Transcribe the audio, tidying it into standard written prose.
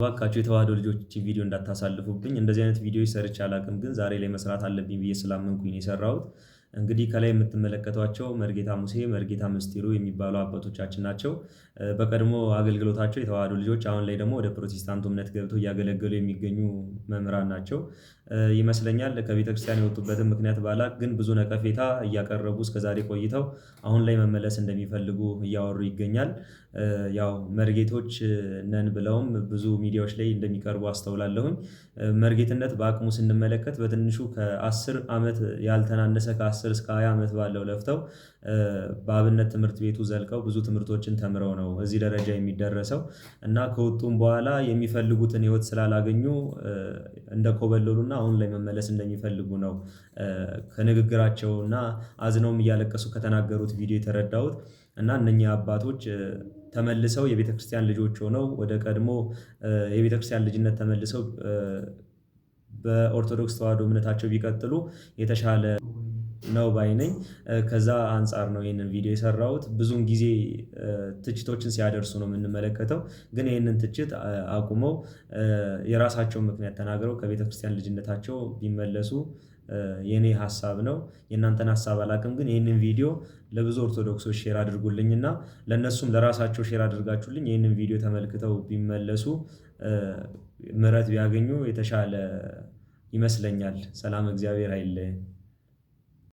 እባካችሁ የተዋህዶ ልጆች ቪዲዮ እንዳታሳልፉብኝ። እንደዚህ አይነት ቪዲዮዎች ሰርቼ አላውቅም፣ ግን ዛሬ ላይ መስራት አለብኝ ብዬ ስላመንኩኝ ነው የሰራሁት። እንግዲህ ከላይ የምትመለከቷቸው መርጌታ ሙሴ፣ መርጌታ ምስጢሩ የሚባሉ አባቶቻችን ናቸው። በቀድሞ አገልግሎታቸው የተዋህዶ ልጆች፣ አሁን ላይ ደግሞ ወደ ፕሮቴስታንቱ እምነት ገብተው እያገለገሉ የሚገኙ መምህራን ናቸው ይመስለኛል። ከቤተክርስቲያን የወጡበትን ምክንያት ባላቅ፣ ግን ብዙ ነቀፌታ እያቀረቡ እስከዛሬ ቆይተው አሁን ላይ መመለስ እንደሚፈልጉ እያወሩ ይገኛል። ያው መርጌቶች ነን ብለውም ብዙ ሚዲያዎች ላይ እንደሚቀርቡ አስተውላለሁኝ። መርጌትነት በአቅሙ ስንመለከት በትንሹ ከ10 ዓመት ያልተናነሰ ከ10 እስከ 20 ዓመት ባለው ለፍተው በአብነት ትምህርት ቤቱ ዘልቀው ብዙ ትምህርቶችን ተምረው ነው እዚህ ደረጃ የሚደረሰው እና ከወጡም በኋላ የሚፈልጉትን ህይወት ስላላገኙ እንደኮበለሉና አሁን ላይ መመለስ እንደሚፈልጉ ነው ከንግግራቸውና አዝነውም እያለቀሱ ከተናገሩት ቪዲዮ የተረዳሁት። እና እነኚህ አባቶች ተመልሰው የቤተክርስቲያን ልጆች ሆነው ወደ ቀድሞ የቤተክርስቲያን ልጅነት ተመልሰው በኦርቶዶክስ ተዋህዶ እምነታቸው ቢቀጥሉ የተሻለ ነው ባይ ነኝ። ከዛ አንፃር ነው ይሄንን ቪዲዮ የሰራሁት። ብዙውን ጊዜ ትችቶችን ሲያደርሱ ነው የምንመለከተው፣ ግን ይሄንን ትችት አቁመው የራሳቸውን ምክንያት ተናግረው ከቤተክርስቲያን ልጅነታቸው ቢመለሱ የኔ ሐሳብ ነው። የእናንተን ሐሳብ አላውቅም፣ ግን ይህንን ቪዲዮ ለብዙ ኦርቶዶክሶች ሼር አድርጉልኝና ለነሱም ለራሳቸው ሼር አድርጋችሁልኝ ይህንን ቪዲዮ ተመልክተው ቢመለሱ ምህረት ቢያገኙ የተሻለ ይመስለኛል። ሰላም እግዚአብሔር አይለየን።